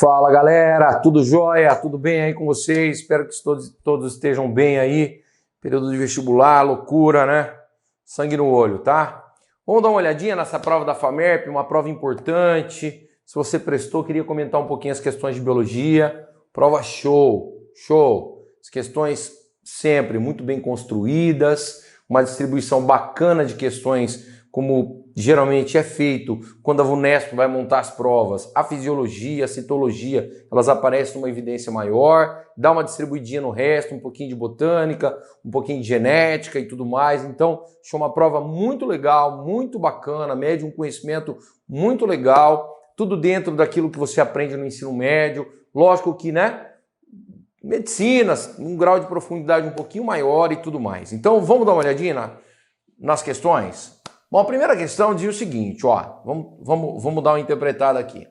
Fala galera, tudo jóia? Tudo bem aí com vocês? Espero que todos estejam bem aí. Período de vestibular, loucura, né? Sangue no olho, tá? Vamos dar uma olhadinha nessa prova da FAMERP, uma prova importante. Se você prestou, queria comentar um pouquinho as questões de biologia. Prova show, show. As questões sempre muito bem construídas, uma distribuição bacana de questões, como geralmente é feito quando a VUNESP vai montar as provas. A fisiologia, a citologia, elas aparecem numa evidência maior, dá uma distribuidinha no resto, um pouquinho de botânica, um pouquinho de genética e tudo mais. Então, achei uma prova muito legal, muito bacana, mede um conhecimento muito legal, tudo dentro daquilo que você aprende no ensino médio. Lógico que, né, medicina, um grau de profundidade um pouquinho maior e tudo mais. Então, vamos dar uma olhadinha nas questões? Bom, a primeira questão diz o seguinte, ó, vamos dar uma interpretada aqui.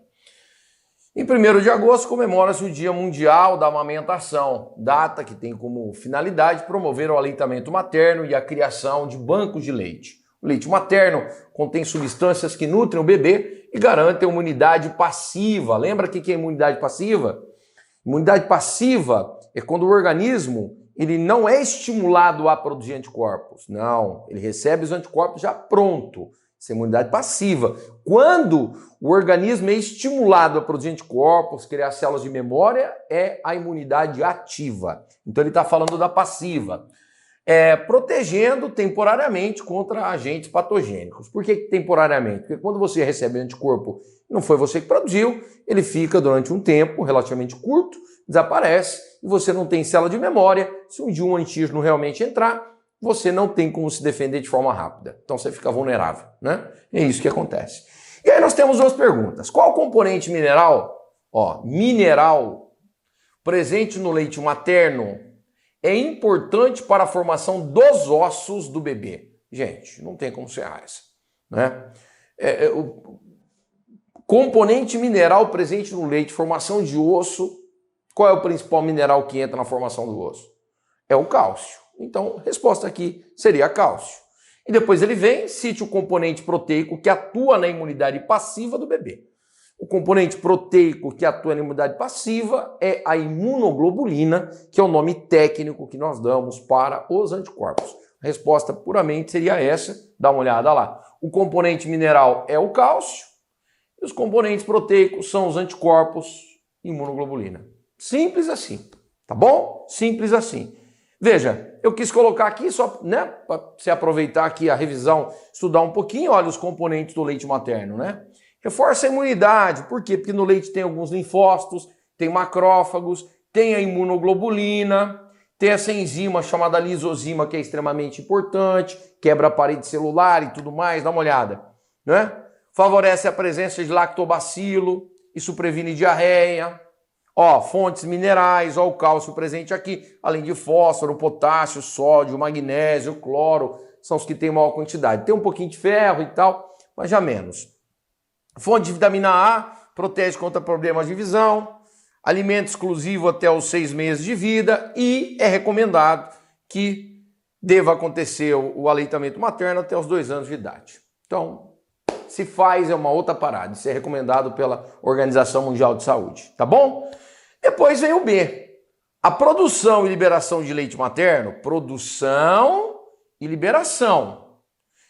Em 1º de agosto comemora-se o Dia Mundial da Amamentação, data que tem como finalidade promover o aleitamento materno e a criação de bancos de leite. O leite materno contém substâncias que nutrem o bebê e garantem a imunidade passiva. Lembra o que é imunidade passiva? Imunidade passiva é quando o organismo ele não é estimulado a produzir anticorpos. Não, ele recebe os anticorpos já pronto. Isso é imunidade passiva. Quando o organismo é estimulado a produzir anticorpos, criar células de memória, é a imunidade ativa. Então ele está falando da passiva. Protegendo temporariamente contra agentes patogênicos. Por que temporariamente? Porque quando você recebe anticorpo, não foi você que produziu, ele fica durante um tempo relativamente curto, desaparece, e você não tem célula de memória. Se um dia um antígeno realmente entrar, você não tem como se defender de forma rápida. Então você fica vulnerável, né? É isso que acontece. E aí nós temos duas perguntas. Qual componente mineral, mineral, presente no leite materno é importante para a formação dos ossos do bebê? Gente, não tem como ser essa, né? O componente mineral presente no leite, formação de osso, qual é o principal mineral que entra na formação do osso? É o cálcio. Então, a resposta aqui seria cálcio. E depois ele vem, cite o componente proteico que atua na imunidade passiva do bebê. O componente proteico que atua na imunidade passiva é a imunoglobulina, que é o nome técnico que nós damos para os anticorpos. A resposta puramente seria essa, dá uma olhada lá. O componente mineral é o cálcio e os componentes proteicos são os anticorpos e imunoglobulina. Simples assim, tá bom? Simples assim. Veja, eu quis colocar aqui só, né, para você aproveitar aqui a revisão, estudar um pouquinho, olha os componentes do leite materno, né? Reforça a imunidade, por quê? Porque no leite tem alguns linfócitos, tem macrófagos, tem a imunoglobulina, tem essa enzima chamada lisozima que é extremamente importante, quebra a parede celular e tudo mais, dá uma olhada, né? Favorece a presença de lactobacilo, isso previne diarreia. Fontes minerais, o cálcio presente aqui, além de fósforo, potássio, sódio, magnésio, cloro, são os que têm maior quantidade. Tem um pouquinho de ferro e tal, mas já menos. Fonte de vitamina A, protege contra problemas de visão, alimento exclusivo até os 6 meses de vida e é recomendado que deva acontecer o aleitamento materno até os 2 anos de idade. Então, se faz é uma outra parada, isso é recomendado pela Organização Mundial de Saúde, tá bom? Depois vem o B, a produção e liberação de leite materno. Produção e liberação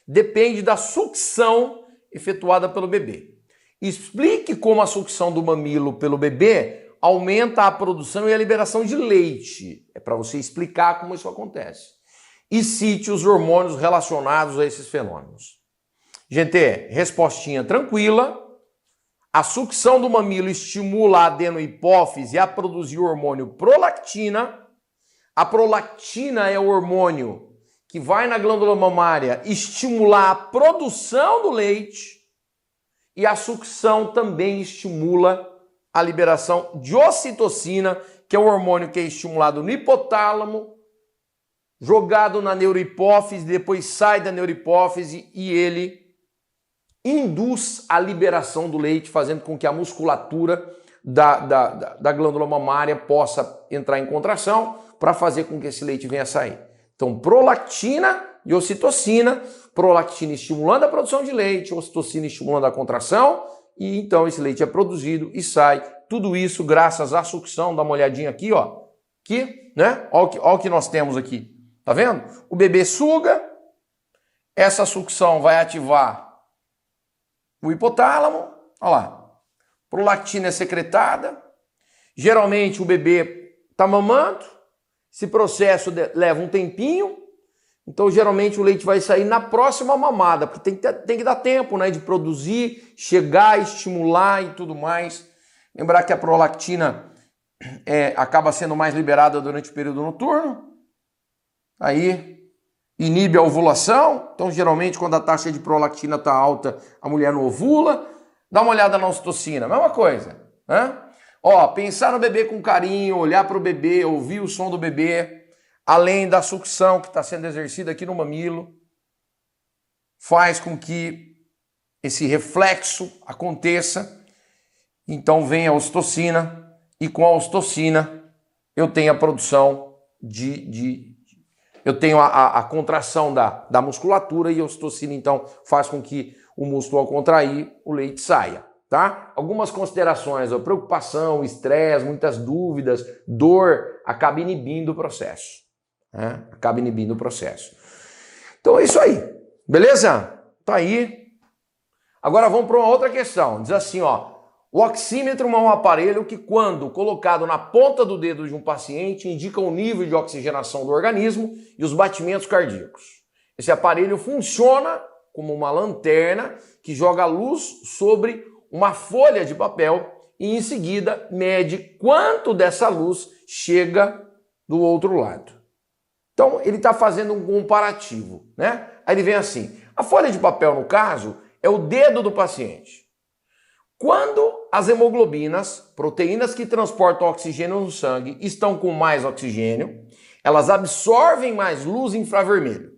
depende da sucção efetuada pelo bebê. Explique como a sucção do mamilo pelo bebê aumenta a produção e a liberação de leite. É para você explicar como isso acontece. E cite os hormônios relacionados a esses fenômenos. Gente, respostinha tranquila. A sucção do mamilo estimula a adenohipófise a produzir o hormônio prolactina. A prolactina é o hormônio que vai na glândula mamária estimular a produção do leite. E a sucção também estimula a liberação de ocitocina, que é o hormônio que é estimulado no hipotálamo, jogado na neurohipófise, depois sai da neurohipófise e ele induz a liberação do leite, fazendo com que a musculatura da glândula mamária possa entrar em contração para fazer com que esse leite venha a sair. Então, prolactina e ocitocina, prolactina estimulando a produção de leite, ocitocina estimulando a contração, e então esse leite é produzido e sai tudo isso graças à sucção. Dá uma olhadinha aqui, ó. Aqui, né? Olha o que nós temos aqui. Tá vendo? O bebê suga, essa sucção vai ativar o hipotálamo, olha lá. Prolactina é secretada, geralmente o bebê tá mamando, esse processo leva um tempinho, então geralmente o leite vai sair na próxima mamada, porque tem que dar tempo, né, de produzir, chegar, estimular e tudo mais. Lembrar que a prolactina acaba sendo mais liberada durante o período noturno, aí inibe a ovulação, então geralmente quando a taxa de prolactina está alta, a mulher não ovula. Dá uma olhada na ocitocina, mesma coisa, né? Ó, pensar no bebê com carinho, olhar para o bebê, ouvir o som do bebê, além da sucção que está sendo exercida aqui no mamilo, faz com que esse reflexo aconteça, então vem a ocitocina, e com a ocitocina eu tenho a produção eu tenho a contração da musculatura, e a ocitocina então faz com que o músculo, ao contrair, o leite saia, tá? Algumas considerações, ó, preocupação, estresse, muitas dúvidas, dor, acaba inibindo o processo, né? Acaba inibindo o processo. Então é isso aí, beleza? Tá aí. Agora vamos para uma outra questão. Diz assim, ó, o oxímetro é um aparelho que, quando colocado na ponta do dedo de um paciente, indica o nível de oxigenação do organismo e os batimentos cardíacos. Esse aparelho funciona como uma lanterna que joga luz sobre uma folha de papel e, em seguida, mede quanto dessa luz chega do outro lado. Então, ele está fazendo um comparativo, né? Aí ele vem assim, a folha de papel, no caso, é o dedo do paciente. Quando as hemoglobinas, proteínas que transportam oxigênio no sangue, estão com mais oxigênio, elas absorvem mais luz infravermelho.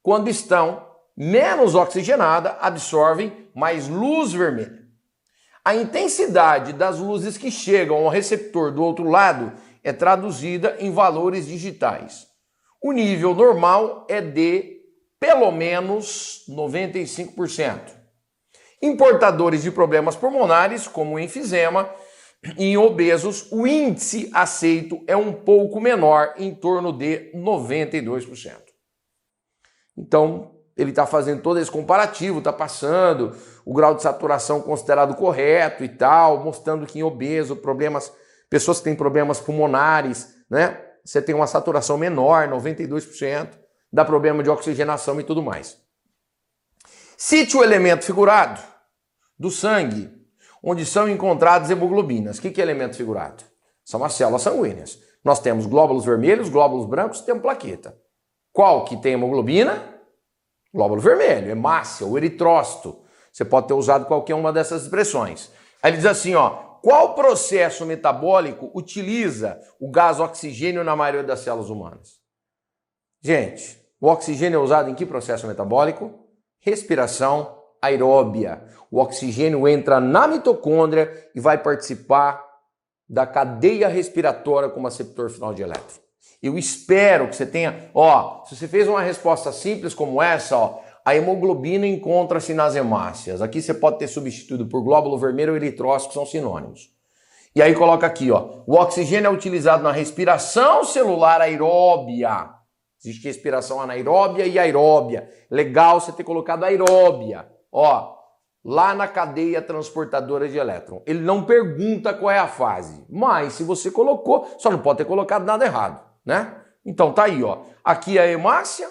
Quando estão menos oxigenadas, absorvem mais luz vermelha. A intensidade das luzes que chegam ao receptor do outro lado é traduzida em valores digitais. O nível normal é de pelo menos 95%. Em portadores de problemas pulmonares, como o enfisema, e em obesos, o índice aceito é um pouco menor, em torno de 92%. Então, ele está fazendo todo esse comparativo, está passando o grau de saturação considerado correto e tal, mostrando que em obeso, pessoas que têm problemas pulmonares, né? Você tem uma saturação menor, 92%, dá problema de oxigenação e tudo mais. Cite o elemento figurado do sangue, onde são encontradas hemoglobinas. O que é elemento figurado? São as células sanguíneas. Nós temos glóbulos vermelhos, glóbulos brancos e temos plaqueta. Qual que tem hemoglobina? Glóbulo vermelho, hemácia, o eritrócito. Você pode ter usado qualquer uma dessas expressões. Aí ele diz assim, ó, qual processo metabólico utiliza o gás oxigênio na maioria das células humanas? Gente, o oxigênio é usado em que processo metabólico? Respiração aeróbia. O oxigênio entra na mitocôndria e vai participar da cadeia respiratória como aceptor final de elétron. Eu espero que você tenha, ó, se você fez uma resposta simples como essa, ó, a hemoglobina encontra-se nas hemácias. Aqui você pode ter substituído por glóbulo vermelho ou eritrócito, que são sinônimos. E aí coloca aqui, ó, o oxigênio é utilizado na respiração celular aeróbia. Existe respiração anaeróbia e aeróbia. Legal você ter colocado aeróbia. Ó, lá na cadeia transportadora de elétron. Ele não pergunta qual é a fase, mas se você colocou, só não pode ter colocado nada errado, né? Então tá aí, ó. Aqui é a hemácia,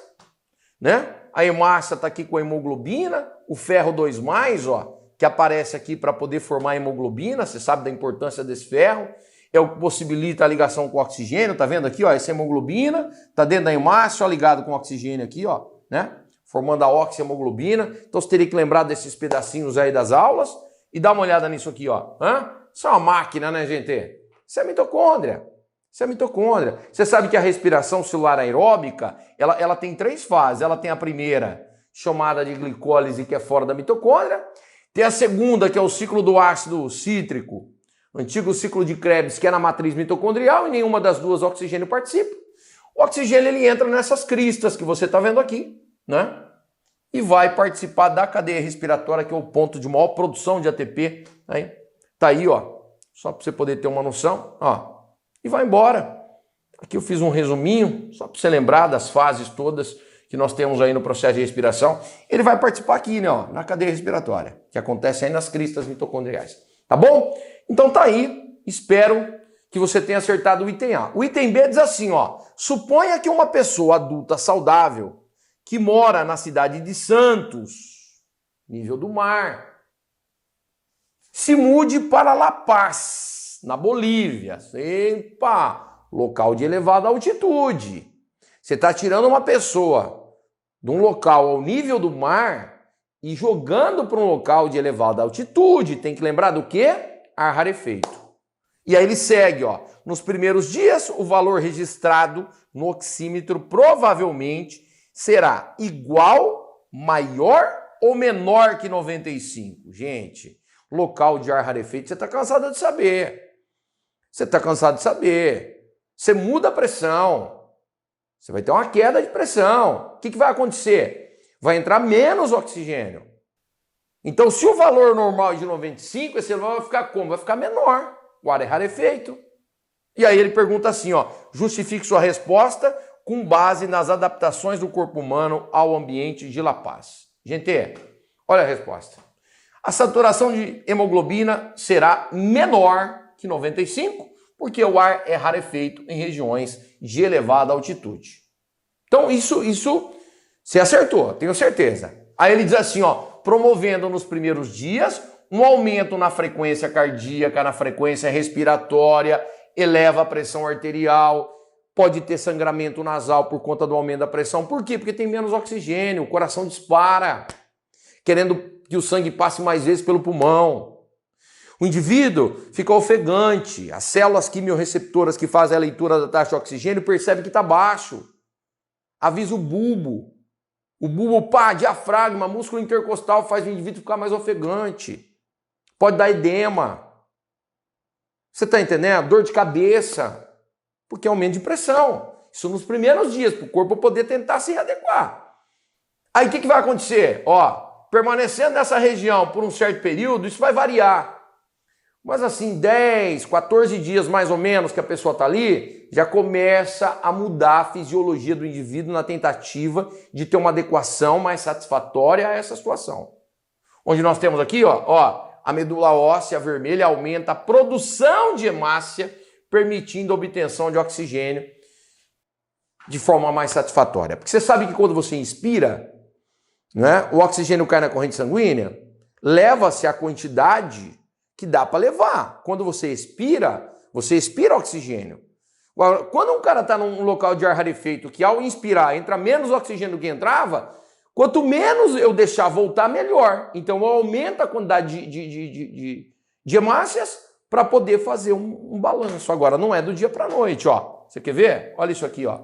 né? A hemácia tá aqui com a hemoglobina, o ferro 2+, ó, que aparece aqui para poder formar a hemoglobina, você sabe da importância desse ferro. É o que possibilita a ligação com o oxigênio, tá vendo aqui, ó, essa hemoglobina, tá dentro da hemácia, ó, ligado com o oxigênio aqui, ó, né? Formando a oxihemoglobina. Então você teria que lembrar desses pedacinhos aí das aulas e dar uma olhada nisso aqui, ó. Isso é uma máquina, né, gente? Isso é mitocôndria. Isso é mitocôndria. Você sabe que a respiração celular aeróbica, ela tem 3 fases. Ela tem a primeira, chamada de glicólise, que é fora da mitocôndria. Tem a segunda, que é o ciclo do ácido cítrico, o antigo ciclo de Krebs, que é na matriz mitocondrial, e nenhuma das duas o oxigênio participa. O oxigênio ele entra nessas cristas que você está vendo aqui, né? E vai participar da cadeia respiratória, que é o ponto de maior produção de ATP. Aí, tá aí, ó. só para você poder ter uma noção, ó, e vai embora. Aqui eu fiz um resuminho, só para você lembrar das fases todas que nós temos aí no processo de respiração. Ele vai participar aqui, né, ó, na cadeia respiratória, que acontece aí nas cristas mitocondriais. Tá bom? Então tá aí, espero que você tenha acertado o item A. O item B diz assim, ó, suponha que uma pessoa adulta saudável que mora na cidade de Santos, nível do mar, se mude para La Paz, na Bolívia. Epa, local de elevada altitude. Você está tirando uma pessoa de um local ao nível do mar e jogando para um local de elevada altitude. Tem que lembrar do quê? Ar rarefeito. E aí ele segue, ó. Nos primeiros dias, o valor registrado no oxímetro provavelmente será igual, maior ou menor que 95. Gente, local de ar rarefeito, você está cansado de saber. Você está cansado de saber. Você muda a pressão. Você vai ter uma queda de pressão. O que vai acontecer? Vai entrar menos oxigênio. Então, se o valor normal é de 95, esse valor vai ficar como? Vai ficar menor. O ar é rarefeito. E aí ele pergunta assim, ó, justifique sua resposta com base nas adaptações do corpo humano ao ambiente de La Paz. Gente, olha a resposta. A saturação de hemoglobina será menor que 95, porque o ar é rarefeito em regiões de elevada altitude. Então isso você acertou, tenho certeza. Aí ele diz assim, ó, promovendo nos primeiros dias um aumento na frequência cardíaca, na frequência respiratória, eleva a pressão arterial, pode ter sangramento nasal por conta do aumento da pressão. Por quê? Porque tem menos oxigênio, o coração dispara, querendo que o sangue passe mais vezes pelo pulmão. O indivíduo fica ofegante, as células quimiorreceptoras que fazem a leitura da taxa de oxigênio percebem que está baixo. Avisa o bulbo. O bulbo, diafragma, músculo intercostal faz o indivíduo ficar mais ofegante. Pode dar edema. Você está entendendo? Dor de cabeça. Porque é aumento de pressão. Isso nos primeiros dias, para o corpo poder tentar se readequar. Aí o que vai acontecer? Ó, permanecendo nessa região por um certo período, isso vai variar. Mas assim, 10, 14 dias mais ou menos que a pessoa está ali, já começa a mudar a fisiologia do indivíduo na tentativa de ter uma adequação mais satisfatória a essa situação. Onde nós temos aqui, ó, a medula óssea vermelha aumenta a produção de hemácia, permitindo a obtenção de oxigênio de forma mais satisfatória. Porque você sabe que quando você inspira, né, o oxigênio cai na corrente sanguínea, leva-se a quantidade que dá para levar. Quando você expira oxigênio. Agora, quando um cara está num local de ar rarefeito que ao inspirar entra menos oxigênio do que entrava, quanto menos eu deixar voltar, melhor. Então eu aumento a quantidade de hemácias para poder fazer um balanço. Agora, não é do dia para a noite, ó. Você quer ver? Olha isso aqui, ó.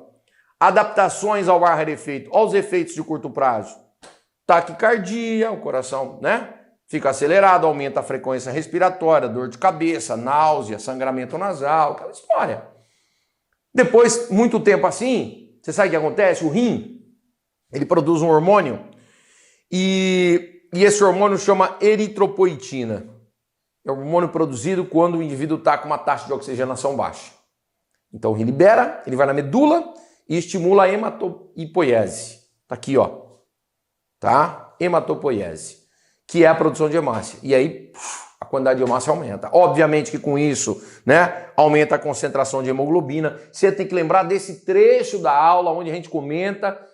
Adaptações ao ar rarefeito. Olha os efeitos de curto prazo. Taquicardia, o coração, né? Fica acelerado, aumenta a frequência respiratória, dor de cabeça, náusea, sangramento nasal, aquela história. Depois, muito tempo assim, você sabe o que acontece? O rim, ele produz um hormônio e esse hormônio chama eritropoetina. É um hormônio produzido quando o indivíduo está com uma taxa de oxigenação baixa. Então o rim libera, ele vai na medula e estimula a hematopoiese. Tá aqui, ó. Tá? Hematopoiese, que é a produção de hemácia. E aí a quantidade de hemácia aumenta. Obviamente que com isso, né, aumenta a concentração de hemoglobina. Você tem que lembrar desse trecho da aula onde a gente comenta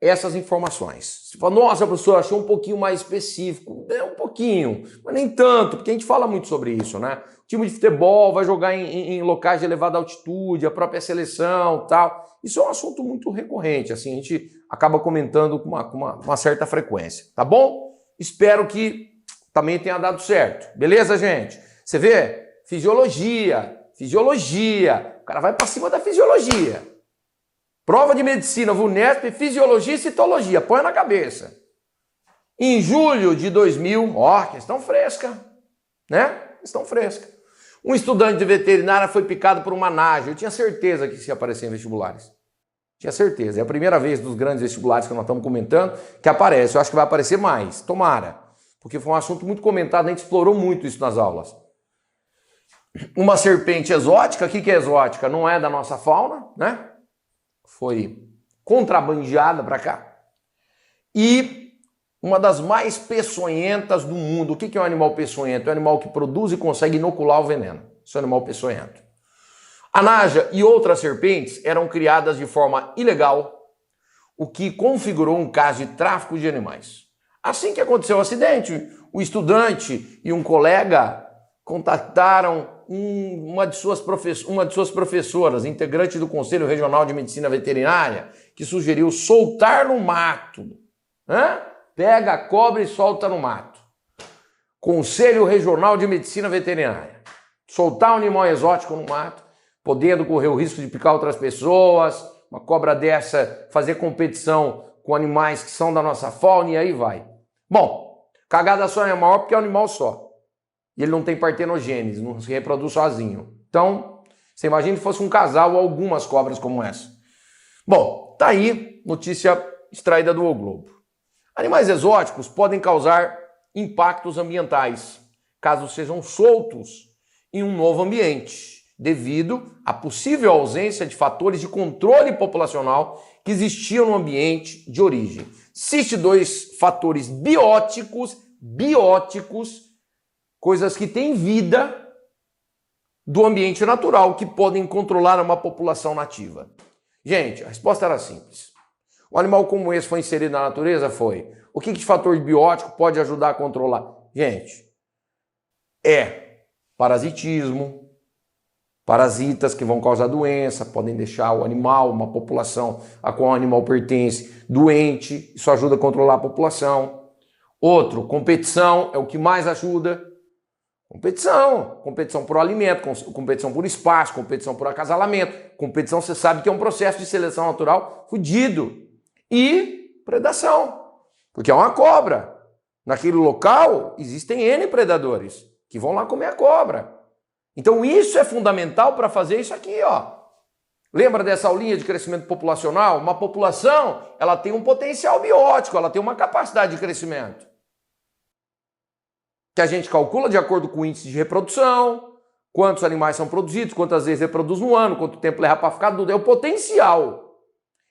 essas informações. Você fala, nossa, professor, achei um pouquinho mais específico. É um pouquinho, mas nem tanto, porque a gente fala muito sobre isso, né? O time de futebol vai jogar em locais de elevada altitude, a própria seleção, tal. Isso é um assunto muito recorrente, assim, a gente acaba comentando com uma certa frequência, tá bom? Espero que também tenha dado certo. Beleza, gente? Você vê? Fisiologia. O cara vai para cima da fisiologia. Prova de medicina, VUNESP, fisiologia e citologia. Põe na cabeça. Em julho de 2000, ó, questão fresca, né? Questão fresca. Um estudante de veterinária foi picado por uma naja. Eu tinha certeza que isso ia aparecer em vestibulares. Tinha certeza. É a primeira vez dos grandes vestibulares que nós estamos comentando que aparece. Eu acho que vai aparecer mais. Tomara. Porque foi um assunto muito comentado. A gente explorou muito isso nas aulas. uma serpente exótica. O que é exótica? Não é da nossa fauna, né? Foi contrabandeada para cá. E uma das mais peçonhentas do mundo. O que é um animal peçonhento? É um animal que produz e consegue inocular o veneno. Isso é um animal peçonhento. A naja e outras serpentes eram criadas de forma ilegal, o que configurou um caso de tráfico de animais. Assim que aconteceu o acidente, o estudante e um colega contataram uma de suas professoras, integrante do Conselho Regional de Medicina Veterinária, que sugeriu soltar no mato. Pega a cobra e solta no mato. Conselho Regional de Medicina Veterinária. Soltar um animal exótico no mato, podendo correr o risco de picar outras pessoas, uma cobra dessa fazer competição com animais que são da nossa fauna e aí vai. Bom, cagada só é maior porque é um animal só. E ele não tem partenogênese, não se reproduz sozinho. Então, você imagina se fosse um casal ou algumas cobras como essa. Bom, tá aí, notícia extraída do O Globo. Animais exóticos podem causar impactos ambientais, caso sejam soltos em um novo ambiente, devido à possível ausência de fatores de controle populacional que existiam no ambiente de origem. Existem dois fatores bióticos, coisas que têm vida do ambiente natural, que podem controlar uma população nativa. Gente, a resposta era simples. Um animal como esse foi inserido na natureza? Foi. O que de fator biótico pode ajudar a controlar? Gente, é parasitismo, parasitas que vão causar doença, podem deixar o animal, uma população a qual o animal pertence, doente, isso ajuda a controlar a população. Outro, competição, é o que mais ajuda. Competição por alimento, competição por espaço, competição por acasalamento. Competição, você sabe que é um processo de seleção natural fodido. E predação, porque é uma cobra. Naquele local existem N predadores que vão lá comer a cobra. Então isso é fundamental para fazer isso aqui, ó. Lembra dessa aulinha de crescimento populacional? Uma população, ela tem um potencial biótico, ela tem uma capacidade de crescimento, que a gente calcula de acordo com o índice de reprodução, quantos animais são produzidos, quantas vezes reproduz no ano, quanto tempo leva para ficar adulto. É o potencial,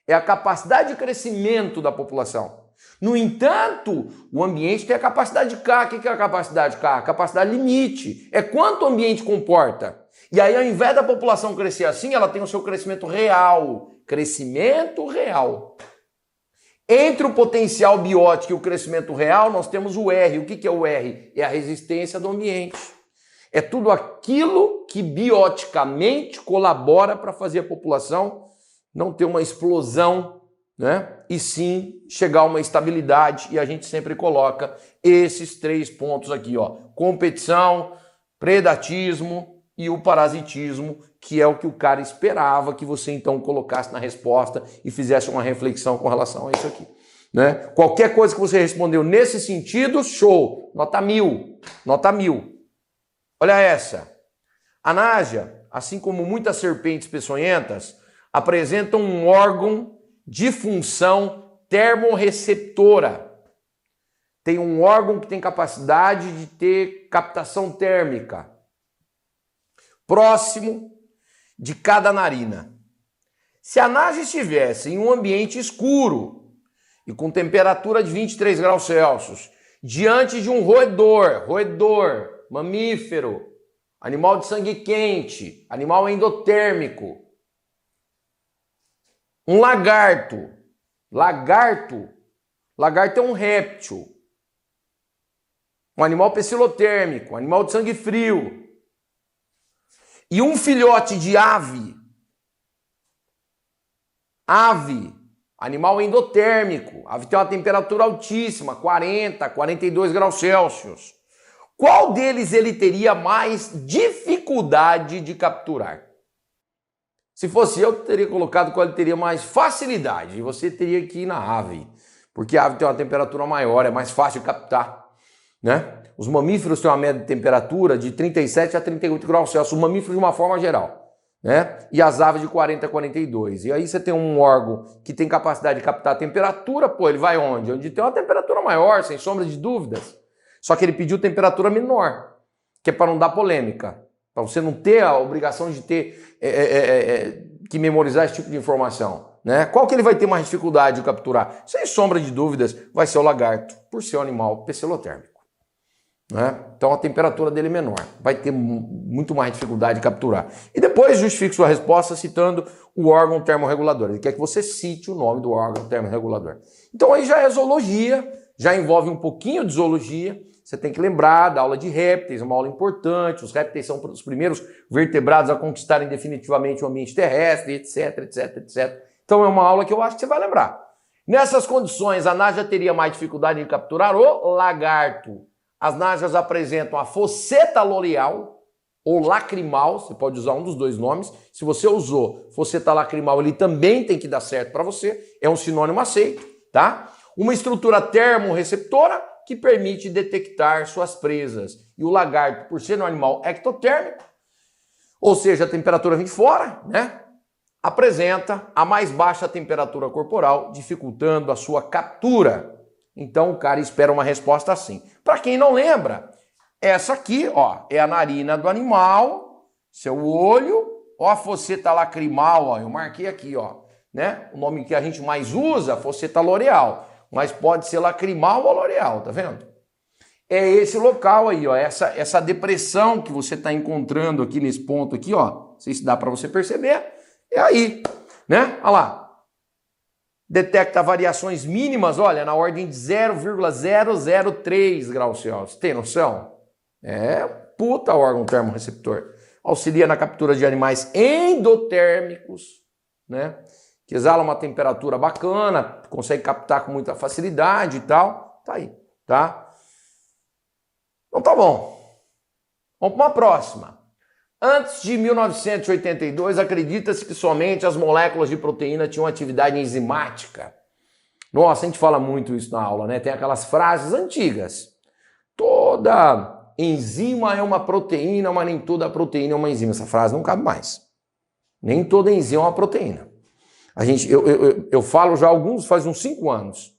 é a capacidade de crescimento da população. No entanto, o ambiente tem a capacidade de K. O que é a capacidade de K? A capacidade limite. É quanto o ambiente comporta. E aí, ao invés da população crescer assim, ela tem o seu crescimento real. Crescimento real. Entre o potencial biótico e o crescimento real, nós temos o R. O que é o R? É a resistência do ambiente. É tudo aquilo que bioticamente colabora para fazer a população não ter uma explosão, né? E sim chegar a uma estabilidade, e a gente sempre coloca esses 3 pontos aqui, ó: competição, predatismo e o parasitismo, que é o que o cara esperava que você então colocasse na resposta e fizesse uma reflexão com relação a isso aqui, né? Qualquer coisa que você respondeu nesse sentido, show, nota 1000, nota 1000. Olha essa. A naja, assim como muitas serpentes peçonhentas, apresentam um órgão de função termorreceptora. Tem um órgão que tem capacidade de ter captação térmica próximo de cada narina. Se a naja estivesse em um ambiente escuro e com temperatura de 23 graus Celsius, diante de um roedor, mamífero, animal de sangue quente, animal endotérmico, um lagarto é um réptil, um animal pecilotérmico, um animal de sangue frio, e um filhote de ave, animal endotérmico, ave tem uma temperatura altíssima, 40, 42 graus Celsius. Qual deles ele teria mais dificuldade de capturar? Se fosse eu, teria colocado qual ele teria mais facilidade. E você teria que ir na ave, porque a ave tem uma temperatura maior, é mais fácil de captar, né? Os mamíferos têm uma média de temperatura de 37 a 38 graus Celsius, os mamíferos de uma forma geral, né? E as aves de 40 a 42. E aí você tem um órgão que tem capacidade de captar a temperatura, pô, ele vai onde? Onde tem uma temperatura maior, sem sombra de dúvidas. Só que ele pediu temperatura menor, que é para não dar polêmica. para você não ter a obrigação de ter que memorizar esse tipo de informação. Né? Qual que ele vai ter mais dificuldade de capturar? Sem sombra de dúvidas, vai ser o lagarto, por ser um animal pcelotérmico. Né? Então a temperatura dele é menor, vai ter muito mais dificuldade de capturar. E depois justifique sua resposta citando o órgão termorregulador. Ele quer que você cite o nome do órgão termorregulador. Então aí já é zoologia, já envolve um pouquinho de zoologia. Você tem que lembrar da aula de répteis, uma aula importante. Os répteis são os primeiros vertebrados a conquistarem definitivamente o ambiente terrestre, etc, etc, etc. Então é uma aula que eu acho que você vai lembrar. Nessas condições, a naja teria mais dificuldade de capturar o lagarto. As najas apresentam a fosseta loreal ou lacrimal, você pode usar um dos dois nomes. Se você usou fosseta lacrimal, ele também tem que dar certo para você, é um sinônimo aceito, tá? Uma estrutura termorreceptora que permite detectar suas presas. E o lagarto, por ser um animal ectotérmico, ou seja, a temperatura vem de fora, né? Apresenta a mais baixa temperatura corporal, dificultando a sua captura. Então o cara espera uma resposta assim. Para quem não lembra, essa aqui, ó, é a narina do animal, seu olho, ó, a fosseta lacrimal, ó, eu marquei aqui, ó, né? O nome que a gente mais usa, fosseta loreal, mas pode ser lacrimal ou loreal, tá vendo? É esse local aí, ó, essa depressão que você está encontrando aqui nesse ponto aqui, ó, não sei se dá para você perceber, é aí, né? Olha lá. Detecta variações mínimas, olha, na ordem de 0,003 graus Celsius. Tem noção? É puta órgão termorreceptor. Auxilia na captura de animais endotérmicos, né? Que exalam uma temperatura bacana, consegue captar com muita facilidade e tal. Tá aí, tá? Então tá bom. Vamos para uma próxima. Antes de 1982, acredita-se que somente as moléculas de proteína tinham atividade enzimática. Nossa, a gente fala muito isso na aula, né? Tem aquelas frases antigas. Toda enzima é uma proteína, mas nem toda proteína é uma enzima. Essa frase não cabe mais. Nem toda enzima é uma proteína. Eu falo já faz uns 5 anos.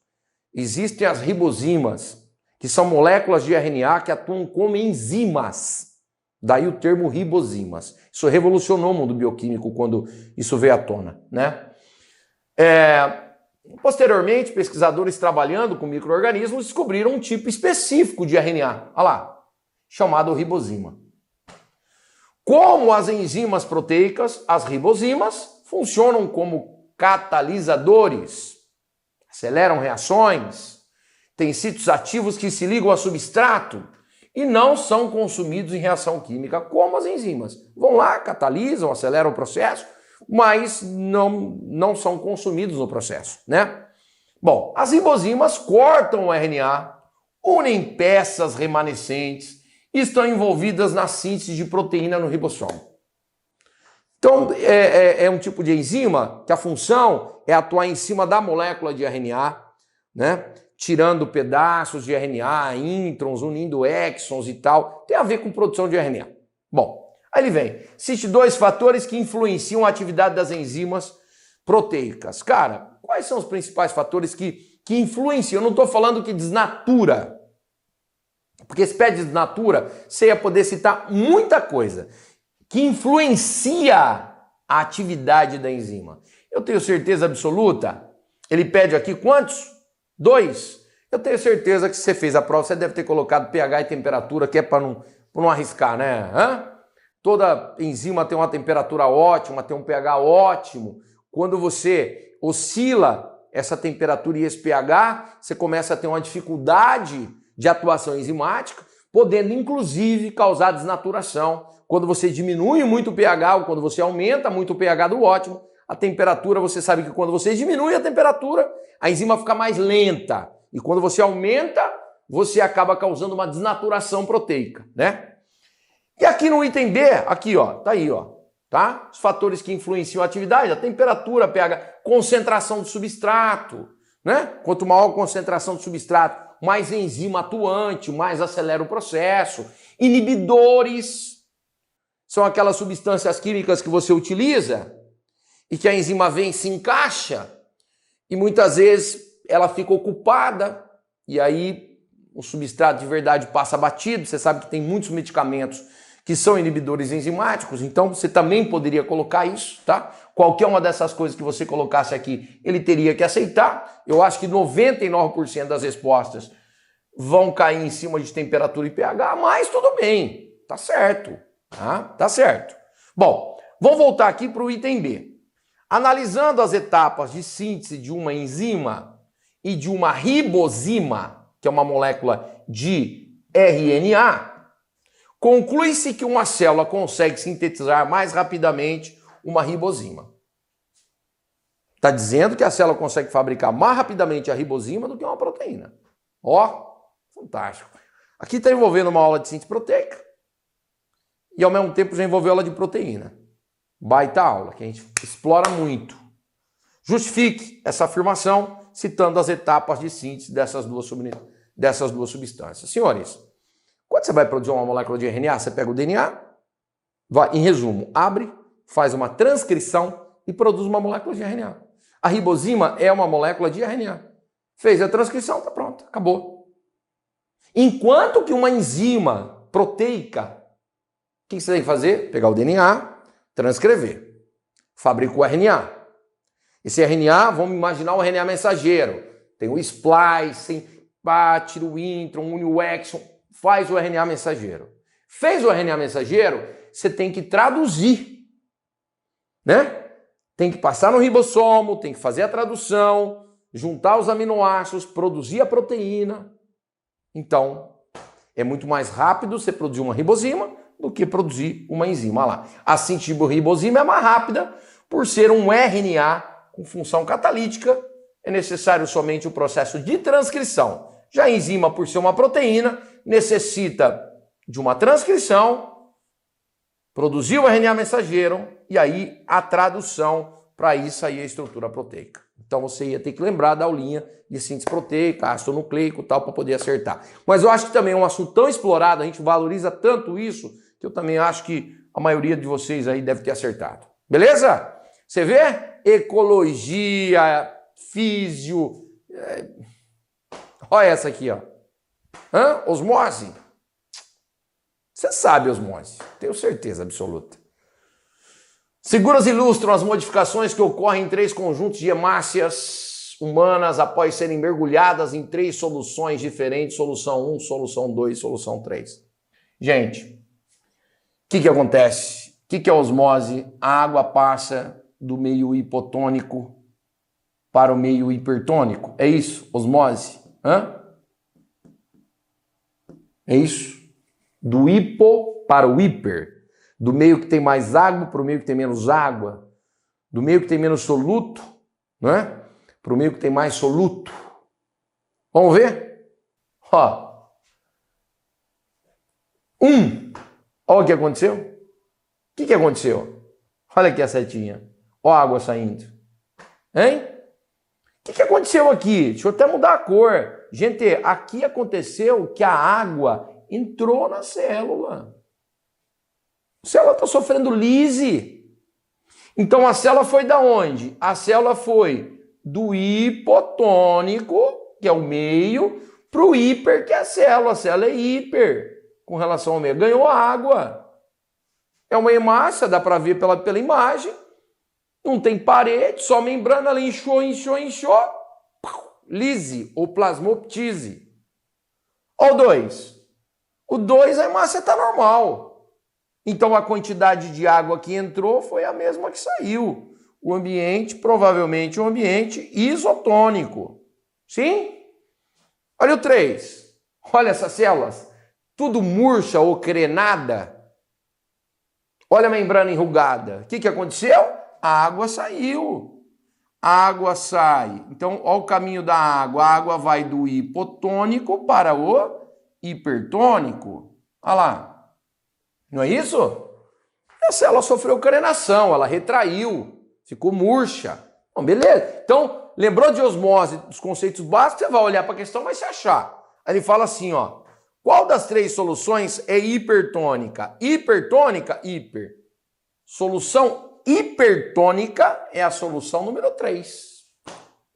Existem as ribozimas, que são moléculas de RNA que atuam como enzimas. Daí o termo ribozimas. Isso revolucionou o mundo bioquímico quando isso veio à tona, né? Posteriormente, pesquisadores trabalhando com micro-organismos descobriram um tipo específico de RNA, olha lá, chamado ribosima. Como as enzimas proteicas, as ribozimas funcionam como catalisadores, aceleram reações, têm sítios ativos que se ligam a substrato, e não são consumidos em reação química, como as enzimas. Vão lá, catalisam, aceleram o processo, mas não são consumidos no processo, né? Bom, as ribozimas cortam o RNA, unem peças remanescentes e estão envolvidas na síntese de proteína no ribossomo. Então, é um tipo de enzima que a função é atuar em cima da molécula de RNA, né? Tirando pedaços de RNA, introns, unindo exons e tal, tem a ver com produção de RNA. Bom, aí ele vem. Cite 2 fatores que influenciam a atividade das enzimas proteicas. Cara, quais são os principais fatores que influenciam? Eu não estou falando que desnatura, porque se pede desnatura, você ia poder citar muita coisa que influencia a atividade da enzima. Eu tenho certeza absoluta, ele pede aqui quantos? 2. Eu tenho certeza que se você fez a prova, você deve ter colocado pH e temperatura, que é para não arriscar, né? Toda enzima tem uma temperatura ótima, tem um pH ótimo. Quando você oscila essa temperatura e esse pH, você começa a ter uma dificuldade de atuação enzimática, podendo inclusive causar desnaturação. Quando você diminui muito o pH ou quando você aumenta muito o pH do ótimo, a temperatura, você sabe que quando você diminui a temperatura, a enzima fica mais lenta. E quando você aumenta, você acaba causando uma desnaturação proteica, né? E aqui no item B, aqui ó, tá aí ó, tá? Os fatores que influenciam a atividade, a temperatura, pH, concentração do substrato, né? Quanto maior a concentração do substrato, mais enzima atuante, mais acelera o processo. Inibidores são aquelas substâncias químicas que você utiliza e que a enzima vem e se encaixa e muitas vezes ela fica ocupada e aí o substrato de verdade passa batido. Você sabe que tem muitos medicamentos que são inibidores enzimáticos, então você também poderia colocar isso, tá? Qualquer uma dessas coisas que você colocasse aqui, ele teria que aceitar. Eu acho que 99% das respostas vão cair em cima de temperatura e pH, mas tudo bem, tá certo, tá? Tá certo. Bom, vamos voltar aqui para o item B. Analisando as etapas de síntese de uma enzima e de uma ribosima, que é uma molécula de RNA, conclui-se que uma célula consegue sintetizar mais rapidamente uma ribosima. Está dizendo que a célula consegue fabricar mais rapidamente a ribosima do que uma proteína. Ó, fantástico. Aqui está envolvendo uma aula de síntese proteica e ao mesmo tempo já envolveu aula de proteína. Baita aula, que a gente explora muito. Justifique essa afirmação citando as etapas de síntese dessas duas substâncias. Senhores, quando você vai produzir uma molécula de RNA, você pega o DNA, vai, em resumo, abre, faz uma transcrição e produz uma molécula de RNA. A ribosima é uma molécula de RNA. Fez a transcrição, tá pronto, acabou. Enquanto que uma enzima proteica, o que você tem que fazer? Pegar o DNA, transcrever. Fabrica o RNA. Esse RNA, vamos imaginar o RNA mensageiro. Tem o splicing, tira o intron, une o exon, faz o RNA mensageiro. Fez o RNA mensageiro, você tem que traduzir, né? Tem que passar no ribossomo, tem que fazer a tradução, juntar os aminoácidos, produzir a proteína. Então, é muito mais rápido você produzir uma ribosima do que produzir uma enzima lá. A síntese de ribosima é mais rápida, por ser um RNA com função catalítica, é necessário somente o processo de transcrição. Já a enzima, por ser uma proteína, necessita de uma transcrição, produzir o RNA mensageiro e aí a tradução para isso sair a estrutura proteica. Então você ia ter que lembrar da aulinha de síntese proteica, ácido nucleico e tal, para poder acertar. Mas eu acho que também é um assunto tão explorado, a gente valoriza tanto isso, que eu também acho que a maioria de vocês aí deve ter acertado. Beleza? Você vê? Ecologia, físio. Olha essa aqui, ó. Osmose. Você sabe osmose, tenho certeza absoluta. Figuras ilustram as modificações que ocorrem em 3 conjuntos de hemácias humanas após serem mergulhadas em 3 soluções diferentes, solução 1, solução 2, solução 3. Gente, o que acontece? O que é osmose? A água passa do meio hipotônico para o meio hipertônico. É isso? Osmose? É isso? Do hipo para o hiper. Do meio que tem mais água para o meio que tem menos água. Do meio que tem menos soluto, não é? Para o meio que tem mais soluto. Vamos ver? Ó. Olha o que aconteceu. O que aconteceu? Olha aqui a setinha. Olha a água saindo. Hein? O que aconteceu aqui? Deixa eu até mudar a cor. Gente, aqui aconteceu que a água entrou na célula. A célula está sofrendo lise. Então a célula foi da onde? A célula foi do hipotônico, que é o meio, para o hiper, que é a célula. A célula é hiper com relação ao meio. Ganhou água. É uma hemácia, dá para ver pela imagem. Não tem parede, só membrana, ela inchou. Lise ou plasmoptise. Olha o 2. O 2, a hemácia está normal. Então a quantidade de água que entrou foi a mesma que saiu. O ambiente, provavelmente um ambiente isotônico. Sim? Olha o 3. Olha essas células. Tudo murcha ou crenada. Olha a membrana enrugada. O que aconteceu? A água saiu. A água sai. Então, olha o caminho da água. A água vai do hipotônico para o hipertônico. Olha lá. Não é isso? A célula sofreu crenação, ela retraiu, ficou murcha. Bom, beleza. Então, lembrou de osmose, dos conceitos básicos, você vai olhar para a questão e vai se achar. Aí ele fala assim, ó. Qual das 3 soluções é hipertônica? Hipertônica, hiper. Solução hipertônica é a solução número 3.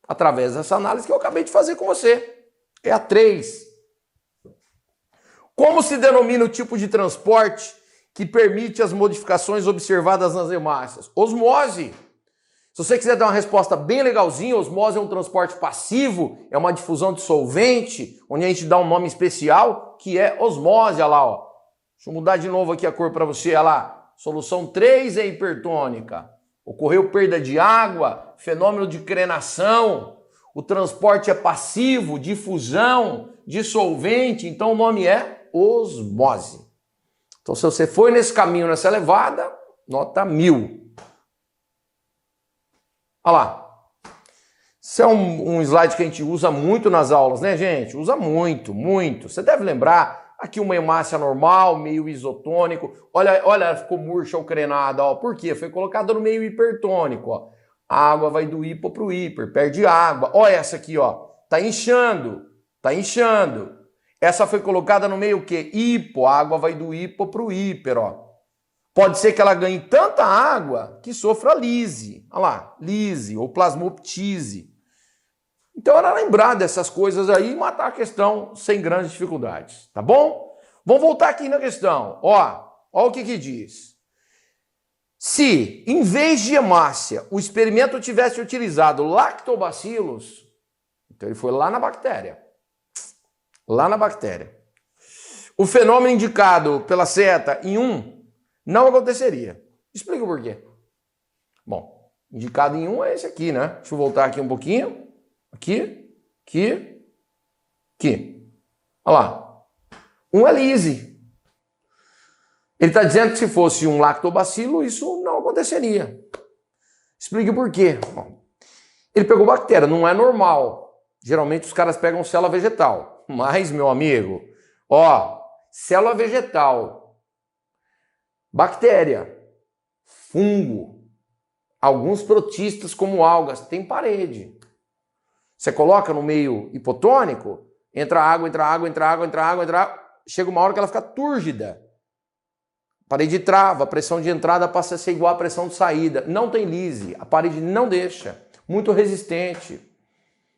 Através dessa análise que eu acabei de fazer com você. É a 3. Como se denomina o tipo de transporte que permite as modificações observadas nas hemácias? Osmose. Se você quiser dar uma resposta bem legalzinha, osmose é um transporte passivo, é uma difusão de solvente, onde a gente dá um nome especial, que é osmose, olha lá, ó. Deixa eu mudar de novo aqui a cor para você, olha lá. Solução 3 é hipertônica. Ocorreu perda de água, fenômeno de crenação, o transporte é passivo, difusão, dissolvente, então o nome é osmose. Então se você foi nesse caminho, nessa levada, nota 1000. Olha lá. Isso é um slide que a gente usa muito nas aulas, né, gente? Usa muito, muito. Você deve lembrar, aqui uma hemácia normal, meio isotônico. Olha, ficou murcha ou crenada, ó. Por quê? Foi colocada no meio hipertônico, ó. A água vai do hipo para o hiper, perde água. Olha essa aqui, ó. Tá inchando, tá inchando. Essa foi colocada no meio o quê? Hipo, a água vai do hipo para o hiper, ó. Pode ser que ela ganhe tanta água que sofra lise. Olha lá, lise ou plasmoptise. Então era lembrar dessas coisas aí e matar a questão sem grandes dificuldades, tá bom? Vamos voltar aqui na questão. Ó o que diz. Se, em vez de hemácia, o experimento tivesse utilizado lactobacilos, então ele foi lá na bactéria. Lá na bactéria. O fenômeno indicado pela seta em 1 não aconteceria. Explica o porquê. Bom, indicado em 1 é esse aqui, né? Deixa eu voltar aqui um pouquinho. Aqui. Olha lá. 1 é lise. Ele está dizendo que se fosse um lactobacilo, isso não aconteceria. Explique por quê. Bom, ele pegou bactéria, não é normal. Geralmente os caras pegam célula vegetal. Mas, meu amigo, ó, célula vegetal, bactéria, fungo, alguns protistas como algas, tem parede. Você coloca no meio hipotônico, entra água, chega uma hora que ela fica túrgida. A parede trava, a pressão de entrada passa a ser igual à pressão de saída. Não tem lise, a parede não deixa. Muito resistente.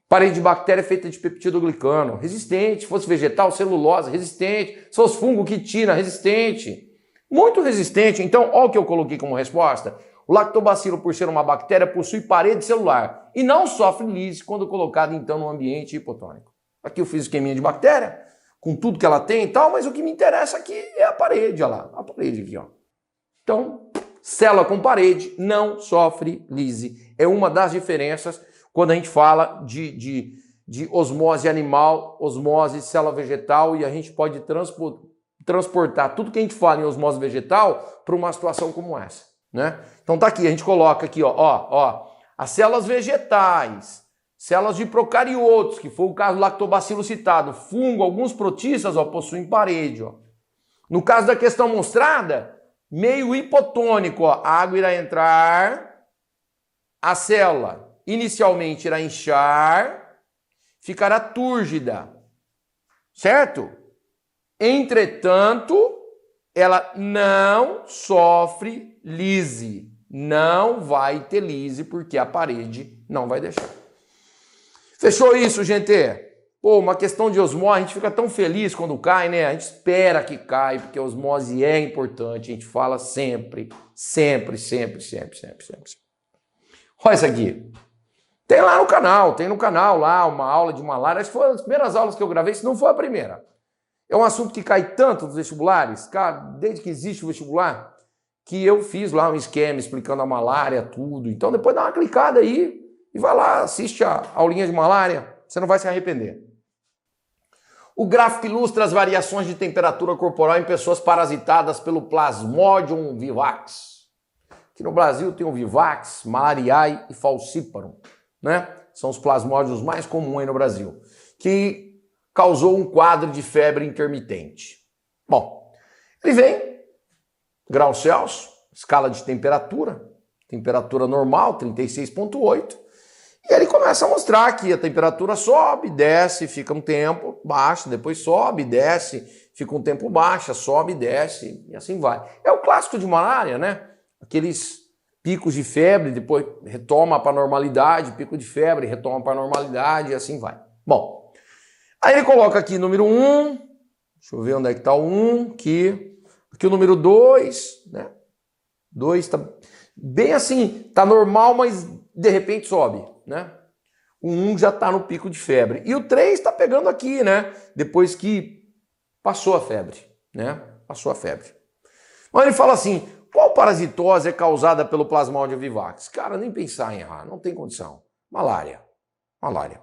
Parede de bactéria feita de peptidoglicano, resistente. Se fosse vegetal, celulose, resistente. Se fosse fungo, quitina, resistente. Muito resistente. Então, olha o que eu coloquei como resposta. O lactobacilo, por ser uma bactéria, possui parede celular e não sofre lise quando colocado, então, no ambiente hipotônico. Aqui eu fiz esqueminha de bactéria, com tudo que ela tem e tal, mas o que me interessa aqui é a parede, olha lá. A parede aqui, ó. Então, célula com parede não sofre lise. É uma das diferenças quando a gente fala de osmose animal, osmose célula vegetal, e a gente pode transportar tudo que a gente fala em osmose vegetal para uma situação como essa, né? Então tá aqui, a gente coloca aqui, ó, as células vegetais, células de procariotos, que foi o caso do lactobacilo citado, fungo, alguns protistas, ó, possuem parede, ó. No caso da questão mostrada, meio hipotônico, ó, a água irá entrar, a célula inicialmente irá inchar, ficará túrgida, certo? Entretanto, ela não sofre lise, não vai ter lise porque a parede não vai deixar. Fechou isso, gente? Pô, uma questão de osmose, a gente fica tão feliz quando cai, né? A gente espera que cai, porque a osmose é importante, a gente fala sempre. Olha isso aqui. Tem lá no canal lá uma aula de malária. Essa foi uma das primeiras aulas que eu gravei, se não foi a primeira. É um assunto que cai tanto nos vestibulares, cara, desde que existe o vestibular, que eu fiz lá um esquema explicando a malária, tudo. Então depois dá uma clicada aí e vai lá, assiste a aulinha de malária, você não vai se arrepender. O gráfico ilustra as variações de temperatura corporal em pessoas parasitadas pelo Plasmodium vivax. Aqui no Brasil tem o vivax, malariae e falciparum, né? São os plasmódios mais comuns aí no Brasil, que causou um quadro de febre intermitente. Bom, ele vem, graus Celsius, escala de temperatura normal, 36,8, e ele começa a mostrar que a temperatura sobe, desce, fica um tempo, baixa, depois sobe, desce, fica um tempo baixa, sobe, desce, e assim vai. É o clássico de malária, né? Aqueles picos de febre, depois retoma para a normalidade, pico de febre, retoma para a normalidade, e assim vai. Bom, aí ele coloca aqui número 1, deixa eu ver onde é que está o 1, aqui Aqui o número 2, né? 2 tá bem assim, tá normal, mas de repente sobe, né? O 1 já tá no pico de febre. E o 3 tá pegando aqui, né? Depois que passou a febre, né? Passou a febre. Mas ele fala assim, qual parasitose é causada pelo Plasmodium vivax? Cara, nem pensar em errar, não tem condição. Malária. Malária,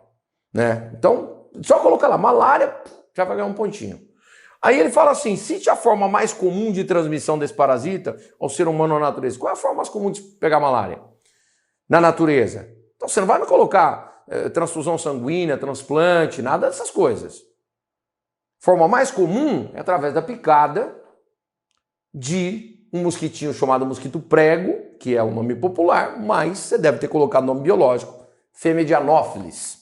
né? Então, só colocar lá, malária, já vai ganhar um pontinho. Aí ele fala assim, cite a forma mais comum de transmissão desse parasita ao ser humano na natureza. Qual é a forma mais comum de pegar malária na natureza? Então você não vai me colocar transfusão sanguínea, transplante, nada dessas coisas. Forma mais comum é através da picada de um mosquitinho chamado mosquito prego, que é o nome popular, mas você deve ter colocado o nome biológico, fêmea de Anopheles.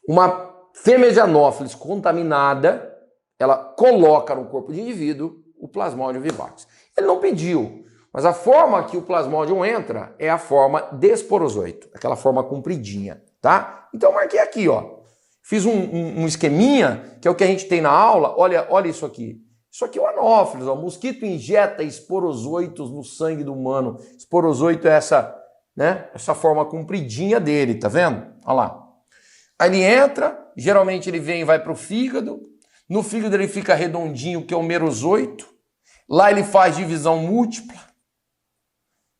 Uma fêmea de Anopheles contaminada, ela coloca no corpo do indivíduo o Plasmodium vivax. Ele não pediu, mas a forma que o Plasmodium entra é a forma de esporozoito, aquela forma compridinha, tá? Então eu marquei aqui, ó. Fiz um esqueminha, que é o que a gente tem na aula. Olha isso aqui. Isso aqui é o Anopheles, ó. O mosquito injeta esporozoitos no sangue do humano. Esporozoito é essa, né? Essa forma compridinha dele, tá vendo? Olha lá. Aí ele entra, geralmente ele vem e vai para o fígado. No fígado ele fica redondinho, que é o merozoito. Lá ele faz divisão múltipla.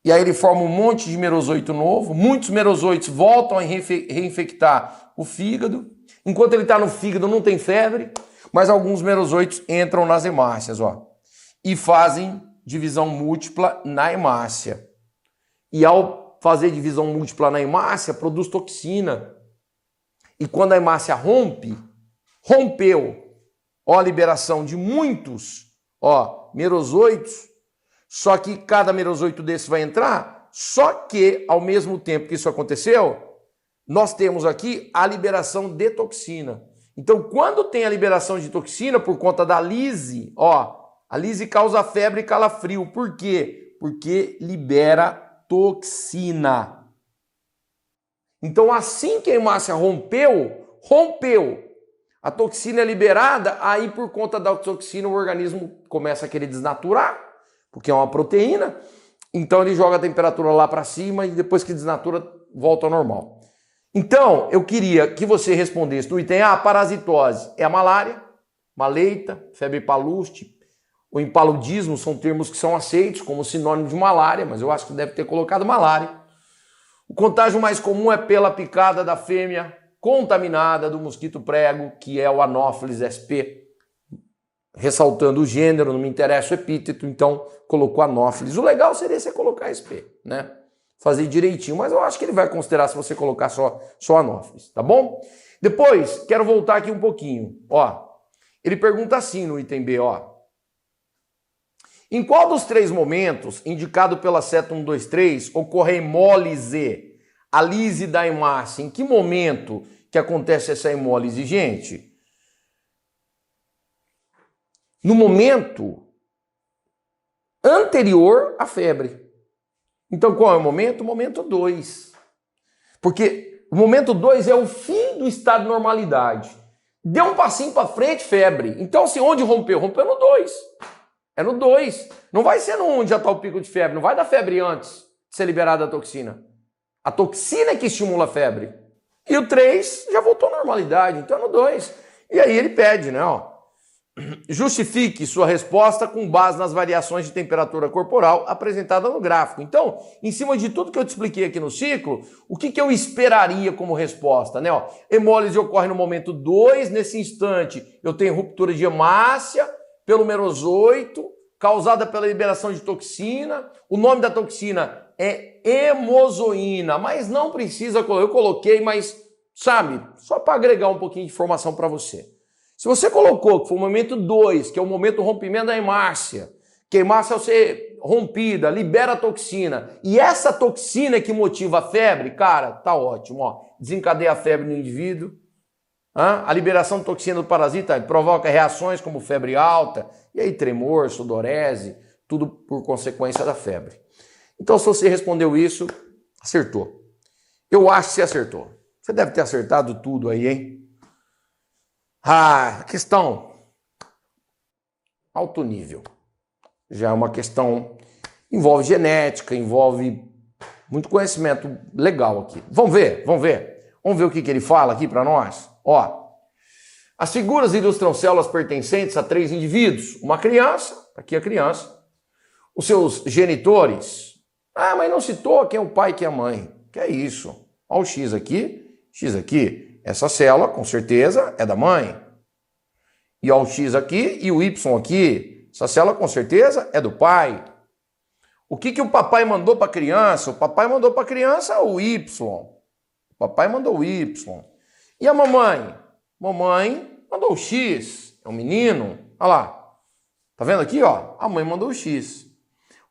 E aí ele forma um monte de merozoito novo. Muitos merozoitos voltam a reinfectar o fígado. Enquanto ele está no fígado não tem febre, mas alguns merozoitos entram nas hemácias, ó, e fazem divisão múltipla na hemácia. E ao fazer divisão múltipla na hemácia, produz toxina. E quando a hemácia rompeu, ó, a liberação de muitos, ó, merozoitos, só que cada merozoito desse vai entrar, só que ao mesmo tempo que isso aconteceu, nós temos aqui a liberação de toxina. Então, quando tem a liberação de toxina por conta da lise, ó, a lise causa febre e calafrio. Por quê? Porque libera toxina. Então, assim que a hemácia rompeu. A toxina é liberada, aí por conta da toxina o organismo começa a querer desnaturar, porque é uma proteína. Então, ele joga a temperatura lá para cima e depois que desnatura, volta ao normal. Então, eu queria que você respondesse no item A, parasitose é a malária, maleita, febre paluste, o impaludismo são termos que são aceitos como sinônimo de malária, mas eu acho que deve ter colocado malária. O contágio mais comum é pela picada da fêmea contaminada do mosquito prego, que é o Anopheles sp, ressaltando o gênero, não me interessa o epíteto, então colocou Anopheles. O legal seria você colocar sp, né? Fazer direitinho, mas eu acho que ele vai considerar se você colocar só Anopheles, tá bom? Depois, quero voltar aqui um pouquinho, ó. Ele pergunta assim no item B, ó. Em qual dos 3 momentos, indicado pela seta 123, ocorre a hemólise, a lise da hemácia? Em que momento que acontece essa hemólise, gente? No momento anterior à febre. Então, qual é o momento? O momento 2. Porque o momento 2 é o fim do estado de normalidade. Deu um passinho para frente, febre. Então, assim, onde rompeu? Rompeu no 2. É no 2. Não vai ser no 1 onde já está o pico de febre. Não vai dar febre antes de ser liberada a toxina. A toxina é que estimula a febre. E o 3 já voltou à normalidade. Então, é no 2. E aí ele pede, né, ó. Justifique sua resposta com base nas variações de temperatura corporal apresentada no gráfico. Então, em cima de tudo que eu te expliquei aqui no ciclo, o que eu esperaria como resposta, né? Ó, hemólise ocorre no momento 2, nesse instante eu tenho ruptura de hemácia pelo merozoito, causada pela liberação de toxina. O nome da toxina é hemozoína, mas não precisa, eu coloquei, mas sabe, só para agregar um pouquinho de informação para você. Se você colocou que foi o momento 2, que é o momento do rompimento da hemácia, que a hemácia ao ser rompida, libera a toxina, e essa toxina é que motiva a febre, cara, tá ótimo, ó. Desencadeia a febre no indivíduo, a liberação de toxina do parasita provoca reações como febre alta, e aí tremor, sudorese, tudo por consequência da febre. Então, se você respondeu isso, acertou. Eu acho que você acertou. Você deve ter acertado tudo aí, hein? Ah, questão. alto nível. Já é uma questão, envolve genética, envolve muito conhecimento legal aqui. Vamos ver. Vamos ver o que ele fala aqui para nós. Ó, as figuras ilustram células pertencentes a 3 indivíduos. Uma criança, aqui a criança, os seus genitores. Ah, mas não citou quem é o pai e quem é a mãe. Que é isso? Olha o X aqui, X aqui. Essa célula, com certeza, é da mãe. E olha o X aqui e o Y aqui. Essa célula, com certeza, é do pai. O que o papai mandou para a criança? O papai mandou para a criança o Y. O papai mandou o Y. E a mamãe? Mamãe mandou o X. É um menino. Olha lá. Tá vendo aqui, ó? A mãe mandou o X.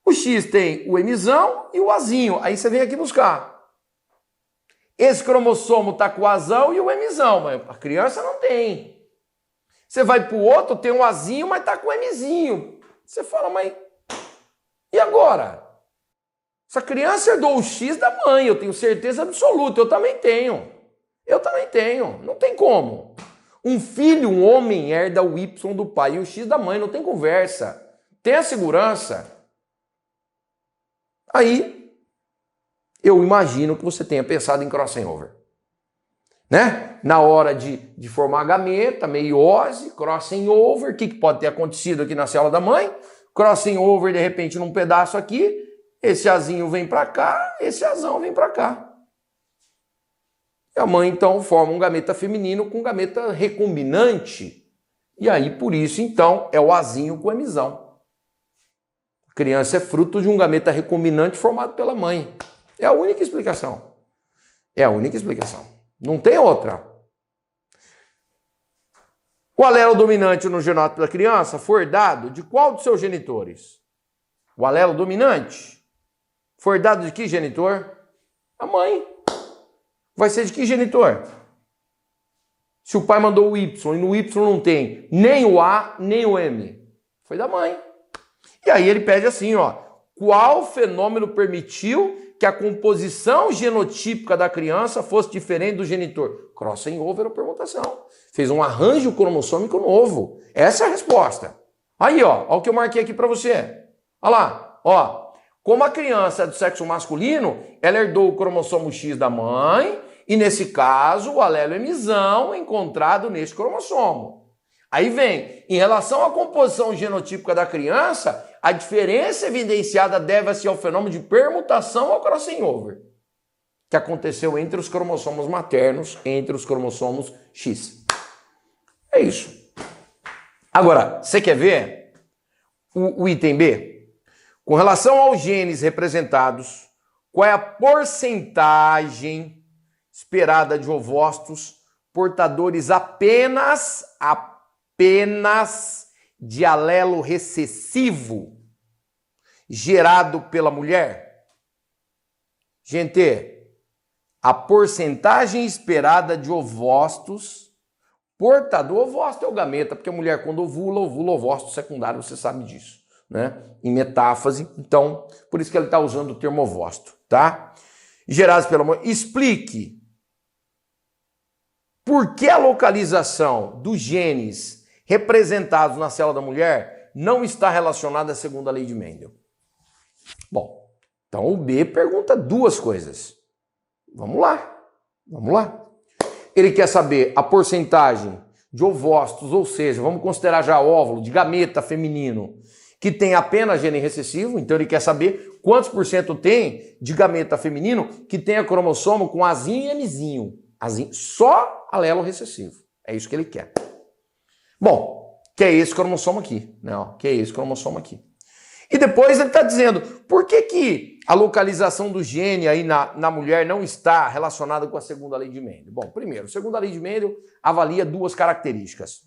O X tem o Mzão e o Azinho. Aí você vem aqui buscar. Esse cromossomo tá com o Azão e o Mzão, mas a criança não tem. Você vai pro outro, tem um Azinho, mas tá com o Mzinho. Você fala, mas e agora? Essa criança herdou o X da mãe, eu tenho certeza absoluta. Eu também tenho. Não tem como. Um filho, um homem, herda o Y do pai e o X da mãe. Não tem conversa. Tenha segurança. Aí, eu imagino que você tenha pensado em crossing over. Né? Na hora de formar a gameta, meiose, crossing over. O que pode ter acontecido aqui na célula da mãe? Crossing over, de repente, num pedaço aqui. Esse Azinho vem para cá, esse Azão vem para cá. E a mãe, então, forma um gameta feminino com um gameta recombinante. E aí, por isso, então, é o Azinho com o Mzão. A criança é fruto de um gameta recombinante formado pela mãe. É a única explicação. Não tem outra. O alelo dominante no genótipo da criança foi herdado de qual dos seus genitores? O alelo dominante foi herdado de que genitor? A mãe. Vai ser de que genitor? Se o pai mandou o Y e no Y não tem nem o A, nem o M. Foi da mãe. E aí ele pede assim, ó. Qual fenômeno permitiu que a composição genotípica da criança fosse diferente do genitor? Crossing over ou permutação. Fez um arranjo cromossômico novo. Essa é a resposta. Aí, ó. Olha o que eu marquei aqui para você. Olha lá. Ó. Como a criança é do sexo masculino, ela herdou o cromossomo X da mãe e, nesse caso, o alelo Mzão encontrado nesse cromossomo. Aí vem, em relação à composição genotípica da criança, a diferença evidenciada deve-se ao fenômeno de permutação ou crossing over, que aconteceu entre os cromossomos maternos, entre os cromossomos X. É isso. Agora, você quer ver o item B? Com relação aos genes representados, qual é a porcentagem esperada de ovócitos portadores apenas de alelo recessivo gerado pela mulher? Gente, a porcentagem esperada de ovócitos portador, ovócito é o gameta, porque a mulher quando ovula ovócito secundário, você sabe disso, né? Em metáfase, então, por isso que ele está usando o termo ovócito, tá? Gerados pela mulher. Explique por que a localização dos genes representados na célula da mulher não está relacionada à segunda lei de Mendel. Bom, então o B pergunta duas coisas. Vamos lá. Ele quer saber a porcentagem de ovócitos, ou seja, vamos considerar já óvulo, de gameta feminino, que tem apenas gene recessivo, então ele quer saber quantos por cento tem de gameta feminino que tenha cromossomo com Azinho e Mzinho. Azinho, só alelo recessivo. É isso que ele quer. Bom, que é esse cromossomo aqui, né? Que é esse cromossomo aqui. E depois ele está dizendo, por que a localização do gene aí na mulher não está relacionada com a segunda lei de Mendel? Bom, primeiro, a segunda lei de Mendel avalia duas características.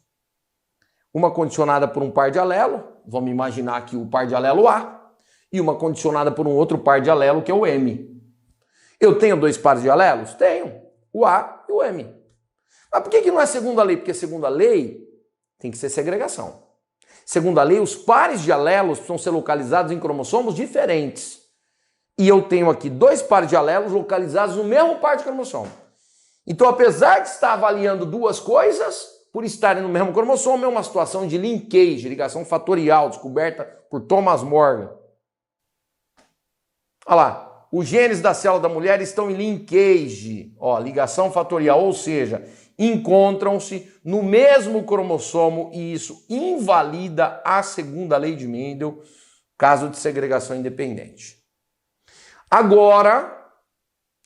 Uma condicionada por um par de alelo, vamos imaginar aqui o par de alelo A, e uma condicionada por um outro par de alelo, que é o M. Eu tenho dois pares de alelos? Tenho, o A e o M. Mas por que não é segunda lei? Porque segunda lei tem que ser segregação. Segunda lei, os pares de alelos precisam ser localizados em cromossomos diferentes. E eu tenho aqui dois pares de alelos localizados no mesmo par de cromossomo. Então, apesar de estar avaliando duas coisas, por estarem no mesmo cromossomo, é uma situação de linkage, ligação fatorial, descoberta por Thomas Morgan. Olha lá, os genes da célula da mulher estão em linkage, ó, ligação fatorial, ou seja, encontram-se no mesmo cromossomo e isso invalida a segunda lei de Mendel, caso de segregação independente. Agora,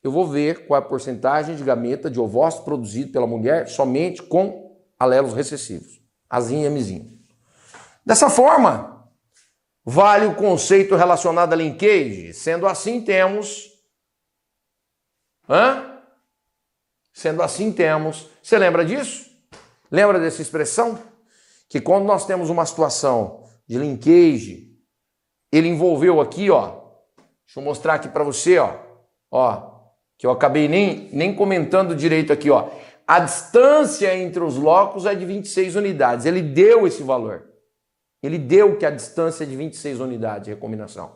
eu vou ver qual é a porcentagem de gameta de ovócito produzido pela mulher somente com alelos recessivos, Azinho e Mzinho. Dessa forma, vale o conceito relacionado a linkage. Sendo assim, temos... Sendo assim, temos... Você lembra disso? Lembra dessa expressão? Que quando nós temos uma situação de linkage, ele envolveu aqui, ó. Deixa eu mostrar aqui para você, ó, que eu acabei nem comentando direito aqui, ó. A distância entre os locos é de 26 unidades. Ele deu esse valor. Ele deu que a distância é de 26 unidades de recombinação.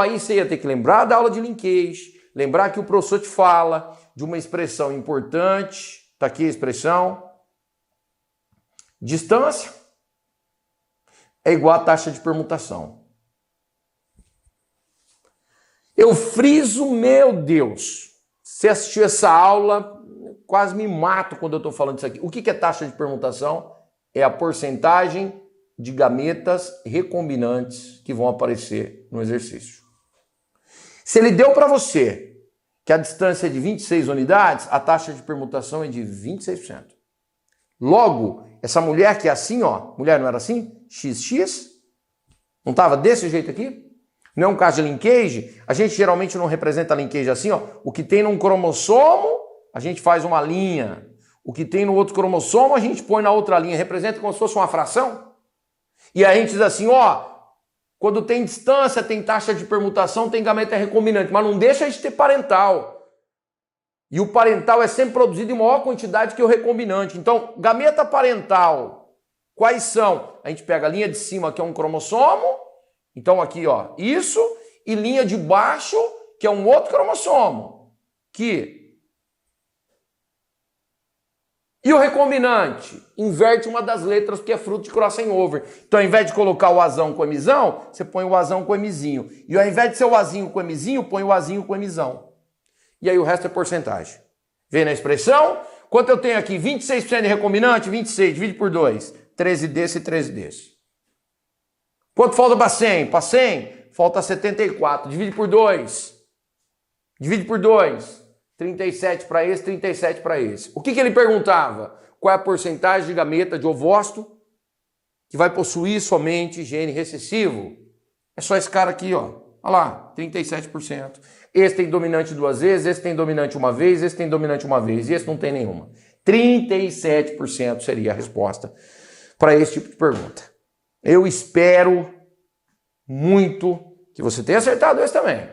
Aí você ia ter que lembrar da aula de linkage, lembrar que o professor te fala de uma expressão importante. Tá aqui a expressão. Distância é igual à taxa de permutação. Eu friso, meu Deus, você assistiu essa aula, quase me mato quando eu estou falando disso aqui. O que é taxa de permutação? É a porcentagem de gametas recombinantes que vão aparecer no exercício. Se ele deu para você que a distância é de 26 unidades, a taxa de permutação é de 26%. Logo, essa mulher que é assim, ó, mulher não era assim? XX? Não estava desse jeito aqui? Não é um caso de linkage? A gente geralmente não representa a linkage assim, ó. O que tem num cromossomo, a gente faz uma linha. O que tem no outro cromossomo, a gente põe na outra linha. Representa como se fosse uma fração. E aí a gente diz assim, ó, quando tem distância, tem taxa de permutação, tem gameta recombinante, mas não deixa de ter parental. E o parental é sempre produzido em maior quantidade que o recombinante. Então, gameta parental, quais são? A gente pega a linha de cima, que é um cromossomo, então aqui, ó, isso, e linha de baixo, que é um outro cromossomo. E o recombinante? Inverte uma das letras, porque é fruto de crossover. Então, ao invés de colocar o azão com o emizão, você põe o azão com o emizinho. E ao invés de ser o azinho com o emizinho, põe o azinho com o emizão. E aí o resto é porcentagem. Vem na expressão? Quanto eu tenho aqui? 26% de recombinante? 26, divide por 2. 13 desse e 13 desse. Quanto falta para 100? Para 100, falta 74. Divide por 2. Divide por 2. 37 para esse, 37 para esse. O que ele perguntava? Qual é a porcentagem de gameta de ovócito que vai possuir somente gene recessivo? É só esse cara aqui, ó. Olha lá, 37%. Esse tem dominante 2 vezes, esse tem dominante 1 vez, esse tem dominante 1 vez e esse não tem nenhuma. 37% seria a resposta para esse tipo de pergunta. Eu espero muito que você tenha acertado esse também.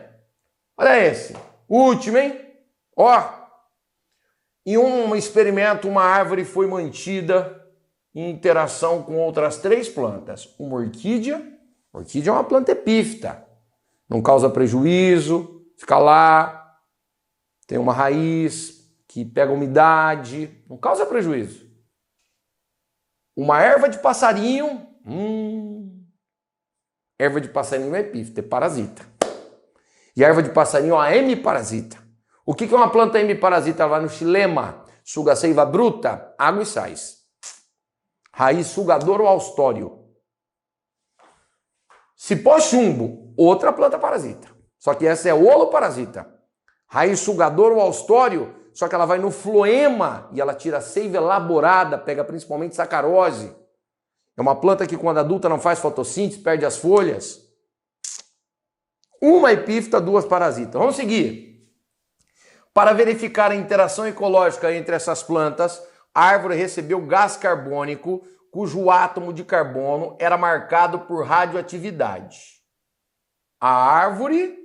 Olha esse. Último, hein? Ó. Em um experimento, uma árvore foi mantida em interação com outras 3 plantas. Uma orquídea. Orquídea é uma planta epífita. Não causa prejuízo. Fica lá. Tem uma raiz que pega umidade. Não causa prejuízo. Uma erva de passarinho. Erva de passarinho é epífita, é parasita. E a erva de passarinho é uma hemiparasita. O que é uma planta hemiparasita? Ela vai no xilema, suga a seiva bruta, água e sais. Raiz sugador ou austório. Cipó chumbo, outra planta parasita. Só que essa é holoparasita. Raiz sugador ou austório, só que ela vai no floema e ela tira a seiva elaborada, pega principalmente sacarose. É uma planta que quando adulta não faz fotossíntese, perde as folhas. Uma epífita, 2 parasitas. Vamos seguir. Para verificar a interação ecológica entre essas plantas, a árvore recebeu gás carbônico, cujo átomo de carbono era marcado por radioatividade. A árvore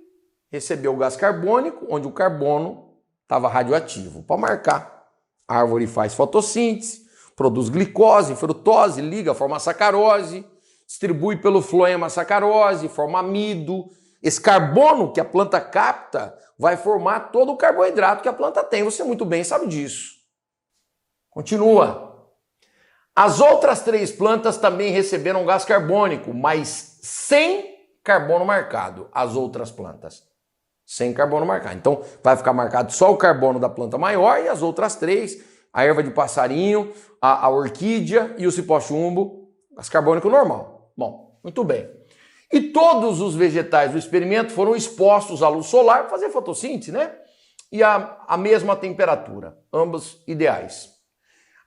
recebeu gás carbônico, onde o carbono estava radioativo. Para marcar, a árvore faz fotossíntese, produz glicose, frutose, liga, forma sacarose, distribui pelo floema sacarose, forma amido. Esse carbono que a planta capta vai formar todo o carboidrato que a planta tem. Você muito bem sabe disso. Continua. As outras 3 plantas também receberam gás carbônico, mas sem carbono marcado. As outras plantas, sem carbono marcado. Então, vai ficar marcado só o carbono da planta maior e as outras 3, a erva de passarinho, a orquídea e o cipó-chumbo, gás carbônico normal. Bom, muito bem. E todos os vegetais do experimento foram expostos à luz solar para fazer fotossíntese, né? E a mesma temperatura, ambos ideais.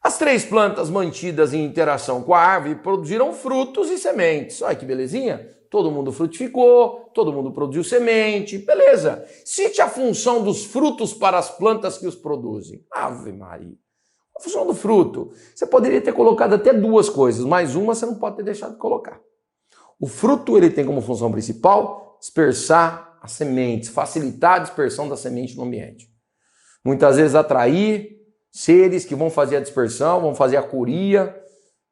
As 3 plantas mantidas em interação com a árvore produziram frutos e sementes. Olha que belezinha. Todo mundo frutificou, todo mundo produziu semente, beleza. Cite a função dos frutos para as plantas que os produzem. Ave Maria. A função do fruto. Você poderia ter colocado até 2 coisas, mas uma você não pode ter deixado de colocar. O fruto ele tem como função principal dispersar as sementes, facilitar a dispersão da semente no ambiente. Muitas vezes atrair seres que vão fazer a dispersão, vão fazer a curia,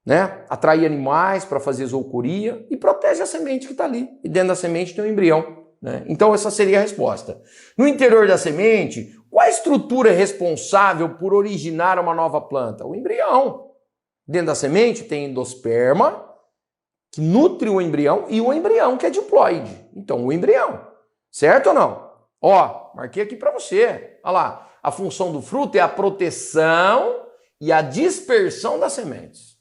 né? Atrair animais para fazer zoocoria e protege a semente que está ali. E dentro da semente tem um embrião, né? Então essa seria a resposta. No interior da semente, qual a estrutura é responsável por originar uma nova planta? O embrião. Dentro da semente tem endosperma, que nutre o embrião, e o embrião que é diploide. Então, o embrião. Certo ou não? Ó, marquei aqui para você. Olha lá. A função do fruto é a proteção e a dispersão das sementes.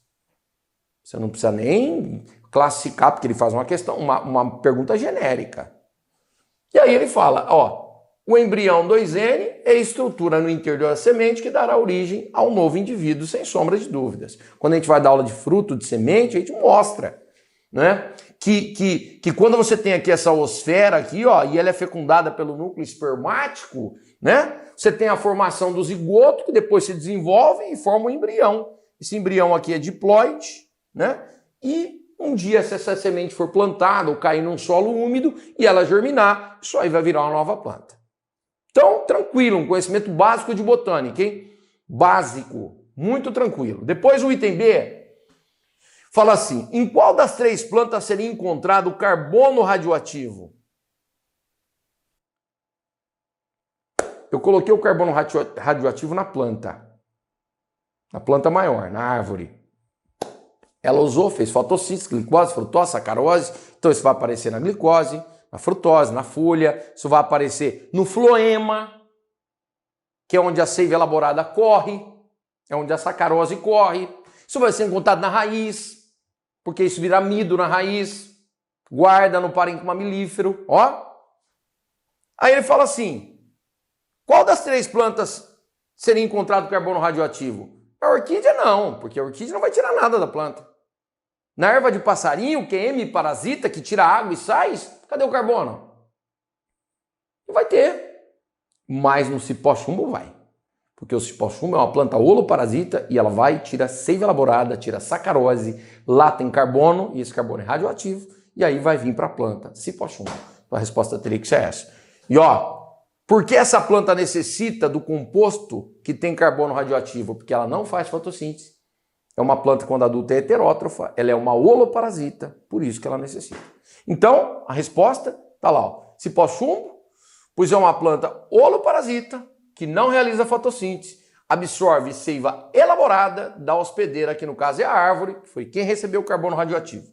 Você não precisa nem classificar, porque ele faz uma questão, uma pergunta genérica. E aí ele fala, ó, o embrião 2N é a estrutura no interior da semente que dará origem a um novo indivíduo, sem sombra de dúvidas. Quando a gente vai dar aula de fruto, de semente, a gente mostra, né? Que quando você tem aqui essa osfera aqui, ó, e ela é fecundada pelo núcleo espermático, né? Você tem a formação do zigoto, que depois se desenvolve e forma um embrião. Esse embrião aqui é diploide, né? E um dia, se essa semente for plantada ou cair num solo úmido e ela germinar, isso aí vai virar uma nova planta. Então, tranquilo, um conhecimento básico de botânica, hein? Básico, muito tranquilo. Depois o item B fala assim, em qual das 3 plantas seria encontrado o carbono radioativo? Eu coloquei o carbono radioativo na planta maior, na árvore. Ela usou, fez fotossíntese, glicose, frutose, sacarose, então isso vai aparecer na glicose, na frutose, na folha, isso vai aparecer no floema, que é onde a seiva elaborada corre, é onde a sacarose corre, isso vai ser encontrado na raiz, porque isso vira amido na raiz, guarda no parênquima milífero, ó. Aí ele fala assim, qual das 3 plantas seria encontrado carbono radioativo? A orquídea não, porque a orquídea não vai tirar nada da planta. Na erva de passarinho, que é hemiparasita, que tira água e sais, cadê o carbono? Não vai ter. Mas no cipó-chumbo vai. Porque o cipó-chumbo é uma planta holoparasita e ela vai, tira seiva elaborada, tira sacarose, lá tem carbono, e esse carbono é radioativo, e aí vai vir para a planta, cipó-chumbo. Então a resposta teria que ser essa. E ó, por que essa planta necessita do composto que tem carbono radioativo? Porque ela não faz fotossíntese. É uma planta, quando adulta, é heterótrofa, ela é uma holoparasita, por isso que ela necessita. Então, a resposta está lá, ó. Cipó-chumbo, pois é uma planta holoparasita que não realiza fotossíntese, absorve seiva elaborada da hospedeira, que no caso é a árvore, que foi quem recebeu o carbono radioativo.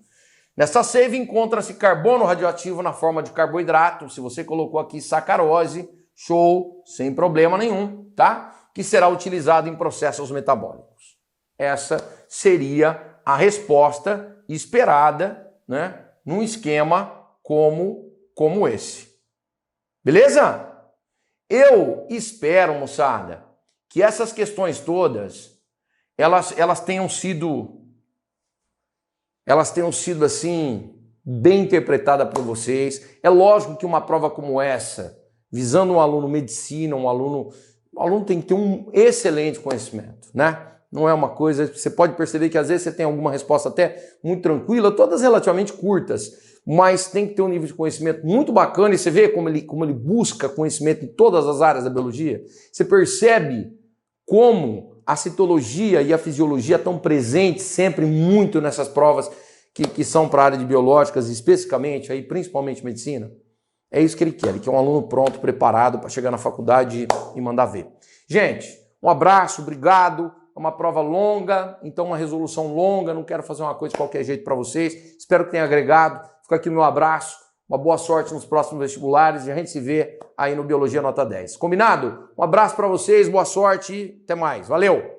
Nessa seiva encontra-se carbono radioativo na forma de carboidrato, se você colocou aqui sacarose, show, sem problema nenhum, tá? Que será utilizado em processos metabólicos. Essa seria a resposta esperada, né, num esquema como esse. Beleza? Eu espero, moçada, que essas questões todas, elas tenham sido assim, bem interpretadas por vocês. É lógico que uma prova como essa, visando um aluno medicina, o aluno tem que ter um excelente conhecimento, né? Não é uma coisa, você pode perceber que às vezes você tem alguma resposta até muito tranquila, todas relativamente curtas, mas tem que ter um nível de conhecimento muito bacana, e você vê como ele busca conhecimento em todas as áreas da biologia. Você percebe como a citologia e a fisiologia estão presentes sempre muito nessas provas que são para a área de biológicas, especificamente, aí, principalmente medicina. É isso que ele quer um aluno pronto, preparado para chegar na faculdade e mandar ver. Gente, um abraço, obrigado é uma prova longa, então uma resolução longa, não quero fazer uma coisa de qualquer jeito para vocês. Espero que tenha agregado. Fica aqui o meu abraço, uma boa sorte nos próximos vestibulares e a gente se vê aí no Biologia Nota 10. Combinado? Um abraço para vocês, boa sorte e até mais. Valeu!